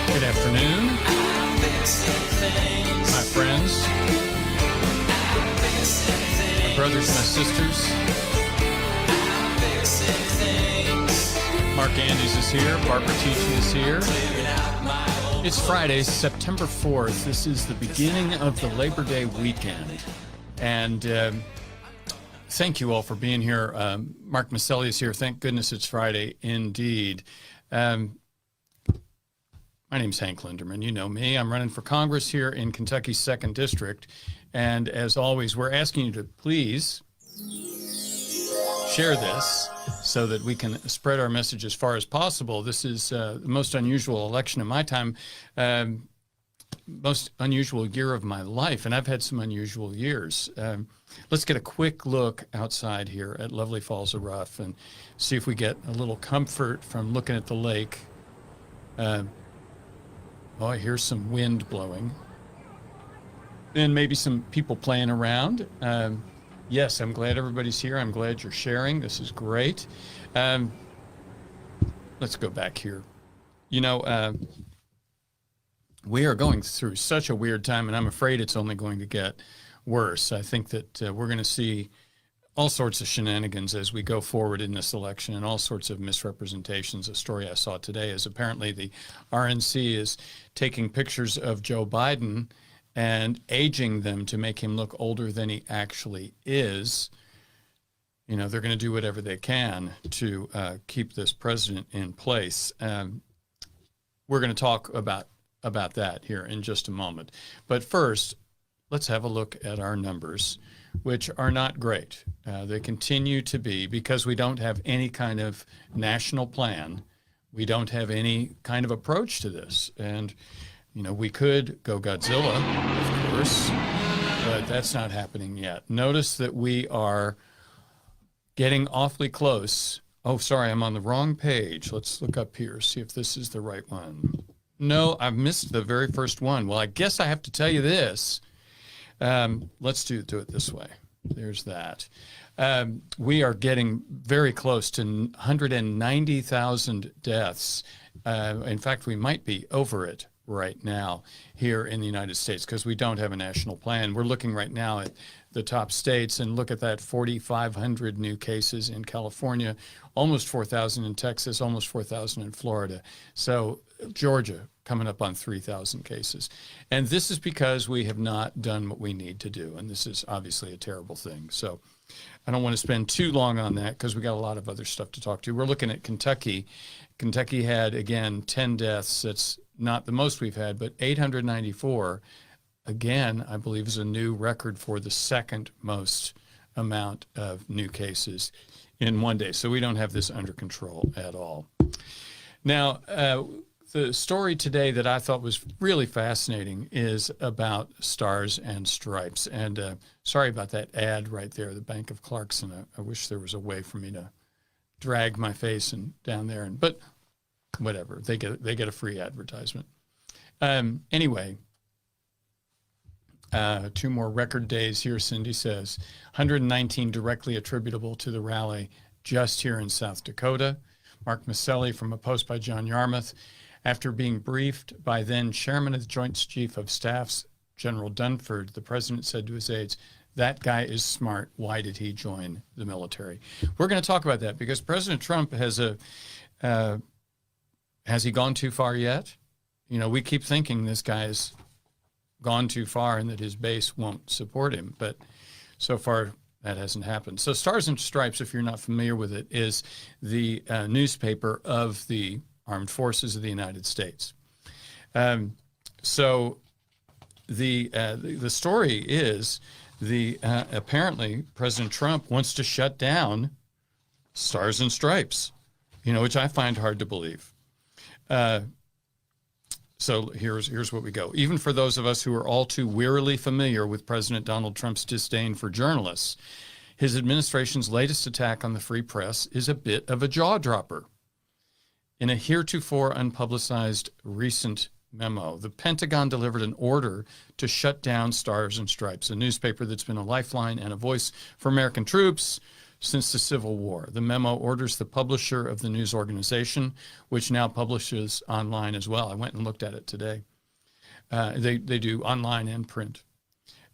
Good afternoon, my friends, my brothers, my sisters. Mark Andes is here. Barbara Teachy is here. It's Friday, September 4th. This is the beginning of the Labor Day weekend. And thank you all for being here. Mark Maselli is here. Thank goodness it's Friday indeed. My name's Hank Linderman. You know me. I'm running for Congress here in Kentucky's 2nd District. And as always, we're asking you to please share this so that we can spread our message as far as possible. This is the most unusual election in my time, most unusual year of my life, and I've had some unusual years. Let's get a quick look outside here at lovely Falls of Rough and see if we get a little comfort from looking at the lake. Oh, I hear some wind blowing. And maybe some people playing around. Yes, I'm glad everybody's here. I'm glad you're sharing. This is great. Let's go back here. You know, we are going through such a weird time, and I'm afraid it's only going to get worse. I think that we're going to see all sorts of shenanigans as we go forward in this election and all sorts of misrepresentations. A story I saw today is apparently the RNC is taking pictures of Joe Biden and aging them to make him look older than he actually is. You know, they're going to do whatever they can to keep this president in place. We're going to talk about that here in just a moment. But first, let's have a look at our numbers, which are not great. They continue to be, because we don't have any kind of national plan. We don't have any kind of approach to this. And you know, we could go Godzilla, of course, but that's not happening yet. Notice that we are getting awfully close. Oh, sorry, I'm on the wrong page. Let's look up here, see if this is the right one. No, I've missed the very first one. Well, I guess I have to tell you this. Let's do it this way. There's that. We are getting very close to 190,000 deaths. In fact, we might be over it right now here in the United States because we don't have a national plan. We're looking right now at the top states and look at that 4,500 new cases in California, almost 4,000 in Texas, almost 4,000 in Florida. So Georgia coming up on 3,000 cases. And this is because we have not done what we need to do. And this is obviously a terrible thing. So I don't want to spend too long on that because we got a lot of other stuff to talk to. We're looking at Kentucky. Kentucky had, again, 10 deaths. That's not the most we've had, but 894, again, I believe is a new record for the second most amount of new cases in one day. So we don't have this under control at all. Now, the story today that I thought was really fascinating is about Stars and Stripes. And sorry about that ad right there, the Bank of Clarkson. I wish there was a way for me to drag my face and down there, but whatever, they get a free advertisement. Anyway, 2 more record days here, Cindy says. 119 directly attributable to the rally just here in South Dakota. Mark Maselli from a post by John Yarmouth. After being briefed by then Chairman of the Joint Chief of Staff's General Dunford, the president said to his aides, "That guy is smart. Why did he join the military?" We're going to talk about that because President Trump has he gone too far yet? You know, we keep thinking this guy's gone too far and that his base won't support him, but so far that hasn't happened. So Stars and Stripes, if you're not familiar with it, is the newspaper of the Armed Forces of the United States. So the story is apparently President Trump wants to shut down Stars and Stripes, you know, which I find hard to believe. So here's what we go. Even for those of us who are all too wearily familiar with President Donald Trump's disdain for journalists, his administration's latest attack on the free press is a bit of a jaw-dropper. In a heretofore unpublicized recent memo, the Pentagon delivered an order to shut down Stars and Stripes, a newspaper that's been a lifeline and a voice for American troops, since the Civil War. The memo orders the publisher of the news organization, which now publishes online as well. I went and looked at it today. They do online and print.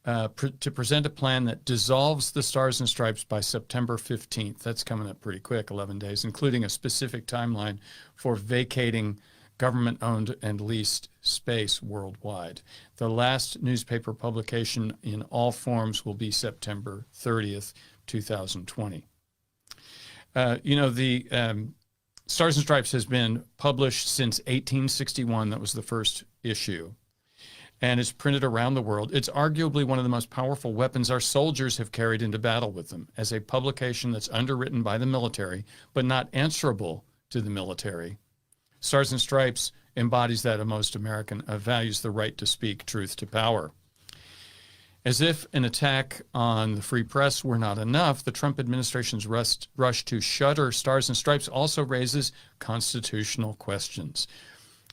To present a plan that dissolves the Stars and Stripes by September 15th. That's coming up pretty quick, 11 days, including a specific timeline for vacating government-owned and leased space worldwide. The last newspaper publication in all forms will be September 30th, 2020. The Stars and Stripes has been published since 1861. That was the first issue. And it's printed around the world. It's arguably one of the most powerful weapons our soldiers have carried into battle with them. As a publication that's underwritten by the military, but not answerable to the military, Stars and Stripes embodies that of most American values, the right to speak truth to power. As if an attack on the free press were not enough, the Trump administration's rush to shutter Stars and Stripes also raises constitutional questions.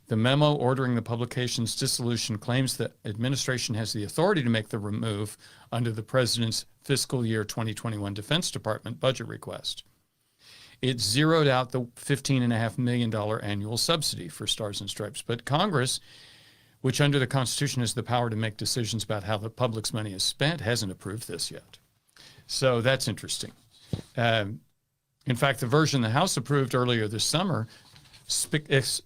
The memo ordering the publication's dissolution claims that administration has the authority to make the move under the president's fiscal year 2021 Defense Department budget request. It zeroed out the $15.5 million annual subsidy for Stars and Stripes, but Congress, which under the Constitution has the power to make decisions about how the public's money is spent, hasn't approved this yet. So that's interesting. In fact, the version the House approved earlier this summer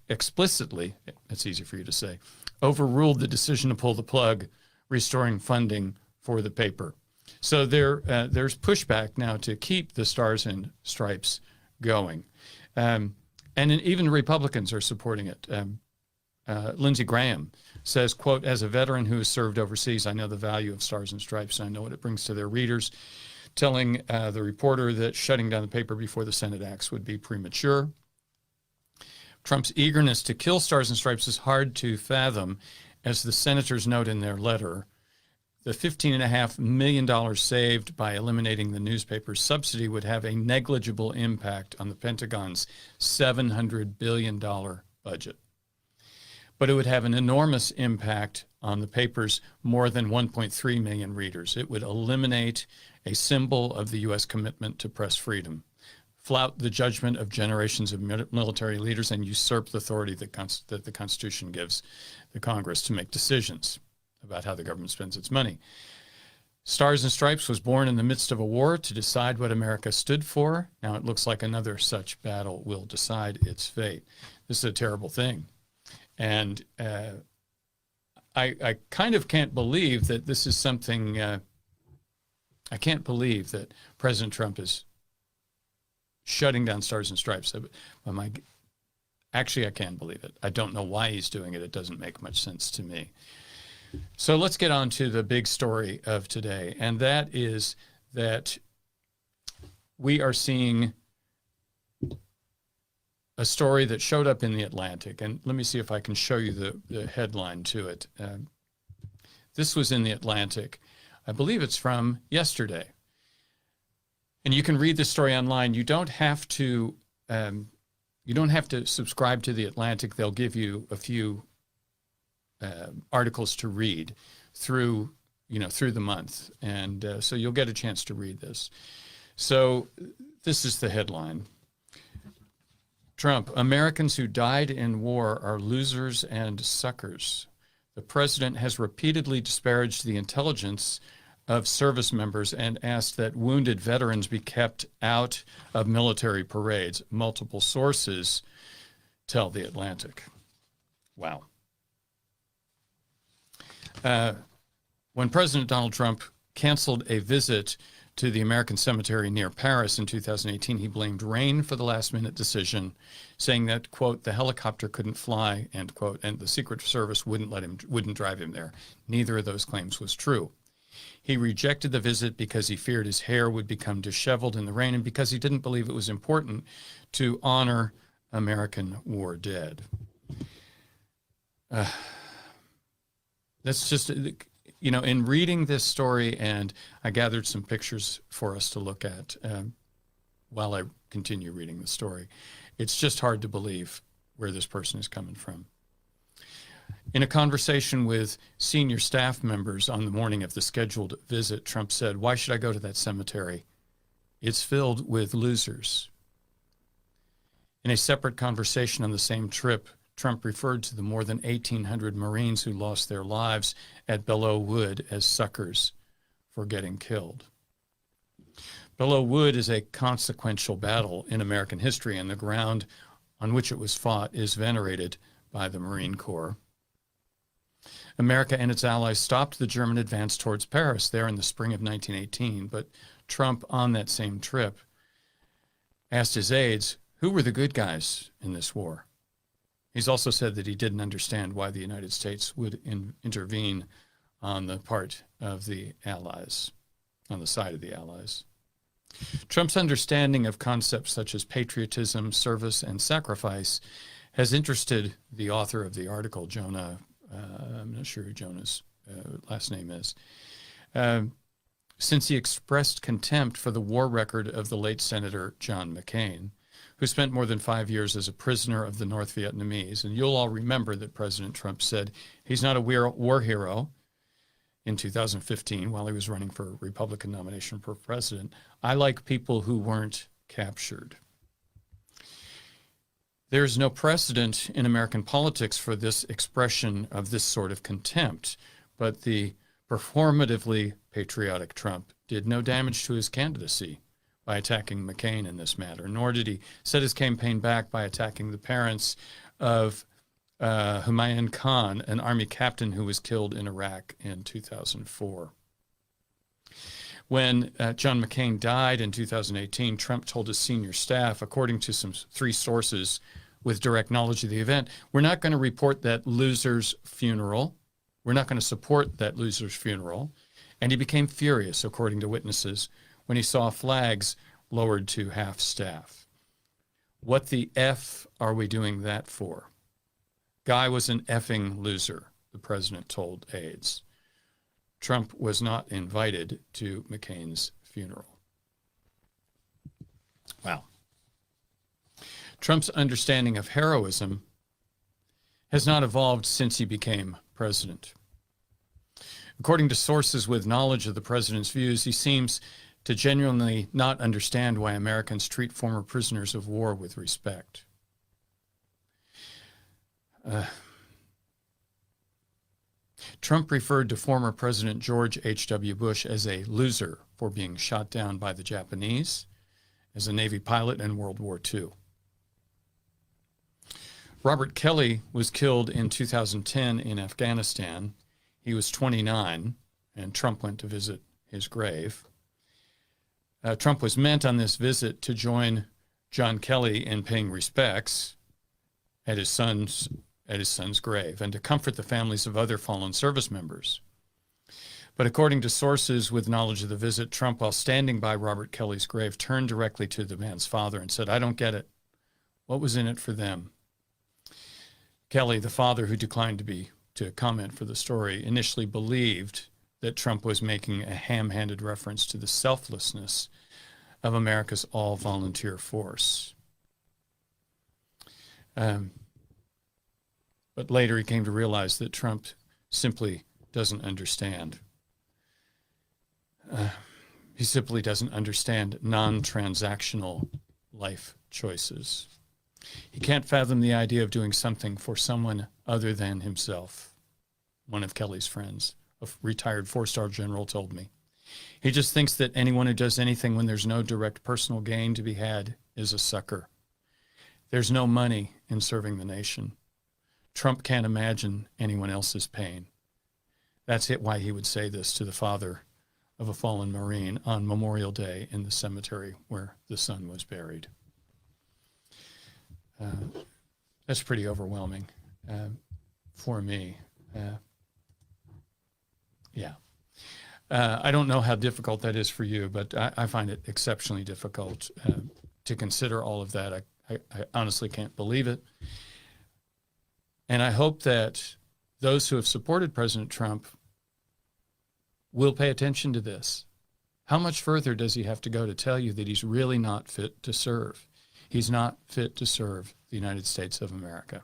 explicitly, that's easy for you to say, overruled the decision to pull the plug, restoring funding for the paper. So there's pushback now to keep the Stars and Stripes going. And even Republicans are supporting it. Lindsey Graham says, quote, as a veteran who has served overseas, I know the value of Stars and Stripes. I know what it brings to their readers, telling the reporter that shutting down the paper before the Senate acts would be premature. Trump's eagerness to kill Stars and Stripes is hard to fathom, as the senators note in their letter. The $15.5 million saved by eliminating the newspaper's subsidy would have a negligible impact on the Pentagon's $700 billion budget. But it would have an enormous impact on the paper's more than 1.3 million readers. It would eliminate a symbol of the U.S. commitment to press freedom, flout the judgment of generations of military leaders, and usurp the authority that the Constitution gives the Congress to make decisions about how the government spends its money. Stars and Stripes was born in the midst of a war to decide what America stood for. Now it looks like another such battle will decide its fate. This is a terrible thing. And I kind of can't believe that this is something, I can't believe that President Trump is shutting down Stars and Stripes. Actually, I can believe it. I don't know why he's doing it. It doesn't make much sense to me. So let's get on to the big story of today, and that is that we are seeing a story that showed up in the Atlantic. And let me see if I can show you the headline to it. This was in the Atlantic. I believe it's from yesterday. And you can read the story online. You don't have to subscribe to the Atlantic. They'll give you a few articles to read through the month, and so you'll get a chance to read this. So this is the headline: Trump: Americans who died in war are losers and suckers. The president has repeatedly disparaged the intelligence of service members and asked that wounded veterans be kept out of military parades. Multiple sources tell the Atlantic. Wow. When President Donald Trump canceled a visit to the American cemetery near Paris in 2018, he blamed rain for the last-minute decision, saying that, quote, the helicopter couldn't fly, end quote, and the Secret Service wouldn't drive him there. Neither of those claims was true. He rejected the visit because he feared his hair would become disheveled in the rain and because he didn't believe it was important to honor American war dead. That's just, in reading this story, and I gathered some pictures for us to look at while I continue reading the story, it's just hard to believe where this person is coming from. In a conversation with senior staff members on the morning of the scheduled visit, Trump said, "Why should I go to that cemetery? It's filled with losers. In a separate conversation on the same trip, Trump referred to the more than 1,800 Marines who lost their lives at Belleau Wood as suckers for getting killed. Belleau Wood is a consequential battle in American history, and the ground on which it was fought is venerated by the Marine Corps. America and its allies stopped the German advance towards Paris there in the spring of 1918, but Trump, on that same trip, asked his aides, who were the good guys in this war? He's also said that he didn't understand why the United States would intervene on the part of the Allies, on the side of the Allies. Trump's understanding of concepts such as patriotism, service, and sacrifice has interested the author of the article, Jonah, I'm not sure who Jonah's last name is, since he expressed contempt for the war record of the late Senator John McCain, who spent more than 5 years as a prisoner of the North Vietnamese. And you'll all remember that President Trump said he's not a war hero in 2015 while he was running for a Republican nomination for president. I like people who weren't captured. There's no precedent in American politics for this expression of this sort of contempt, but the performatively patriotic Trump did no damage to his candidacy by attacking McCain in this matter, nor did he set his campaign back by attacking the parents of Humayun Khan, an army captain who was killed in Iraq in 2004. When John McCain died in 2018, Trump told his senior staff, according to some 3 sources with direct knowledge of the event, we're not going to report that loser's funeral. We're not going to support that loser's funeral. And he became furious, according to witnesses, when he saw flags lowered to half staff. What the F are we doing that for? Guy was an effing loser, the president told aides. Trump was not invited to McCain's funeral. Wow. Trump's understanding of heroism has not evolved since he became president. According to sources with knowledge of the president's views, he seems to genuinely not understand why Americans treat former prisoners of war with respect. Trump referred to former President George H.W. Bush as a loser for being shot down by the Japanese as a Navy pilot in World War II. Robert Kelly was killed in 2010 in Afghanistan. He was 29, and Trump went to visit his grave. Trump was meant on this visit to join John Kelly in paying respects at his son's grave and to comfort the families of other fallen service members. But according to sources with knowledge of the visit, Trump, while standing by Robert Kelly's grave, turned directly to the man's father and said, I don't get it. What was in it for them? Kelly, the father who declined to comment for the story, initially believed that Trump was making a ham-handed reference to the selflessness of America's all-volunteer force. But later he came to realize that Trump simply doesn't understand. He simply doesn't understand non-transactional life choices. He can't fathom the idea of doing something for someone other than himself. One of Kelly's friends, a retired 4-star general, told me. He just thinks that anyone who does anything when there's no direct personal gain to be had is a sucker. There's no money in serving the nation. Trump can't imagine anyone else's pain. That's why he would say this to the father of a fallen Marine on Memorial Day in the cemetery where the son was buried. That's pretty overwhelming for me. I don't know how difficult that is for you, but I find it exceptionally difficult to consider all of that. I honestly can't believe it. And I hope that those who have supported President Trump will pay attention to this. How much further does he have to go to tell you that he's really not fit to serve? He's not fit to serve the United States of America.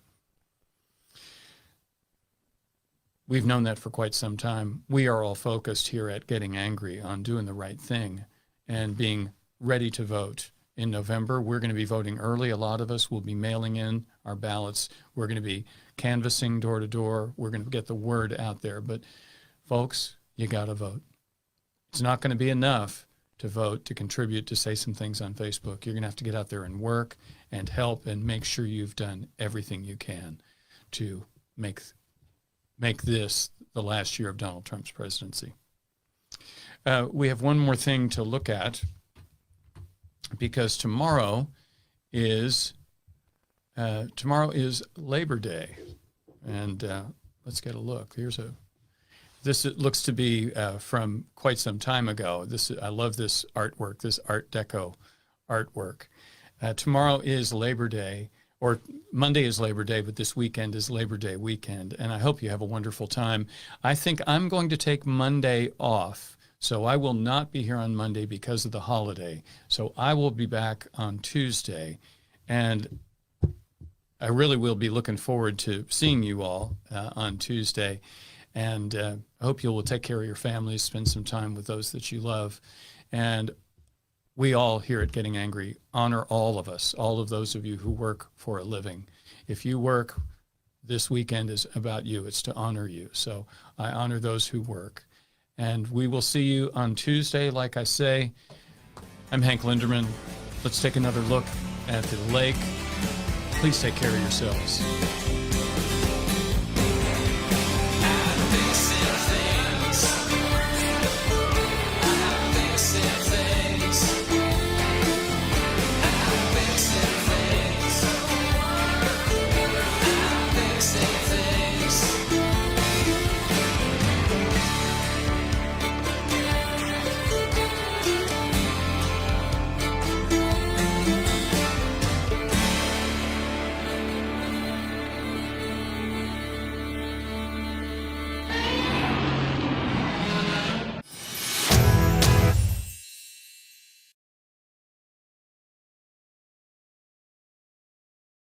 We've known that for quite some time. We are all focused here at Getting Angry on doing the right thing and being ready to vote in November. We're going to be voting early. A lot of us will be mailing in our ballots. We're going to be canvassing door to door. We're going to get the word out there. But folks, you got to vote. It's not going to be enough to vote, to contribute, to say some things on Facebook. You're going to have to get out there and work and help and make sure you've done everything you can to make this the last year of Donald Trump's presidency. We have one more thing to look at, because tomorrow is Labor Day, and let's get a look. This looks to be from quite some time ago. I love this artwork, this Art Deco artwork. Tomorrow is Labor Day, or Monday is Labor Day, but this weekend is Labor Day weekend, and I hope you have a wonderful time. I think I'm going to take Monday off, so I will not be here on Monday because of the holiday. So I will be back on Tuesday, and I really will be looking forward to seeing you all on Tuesday. And I hope you will take care of your families, spend some time with those that you love. And we all here at Getting Angry honor all of us, all of those of you who work for a living. If you work, this weekend is about you. It's to honor you. So I honor those who work. And we will see you on Tuesday. Like I say, I'm Hank Linderman. Let's take another look at the lake. Please take care of yourselves.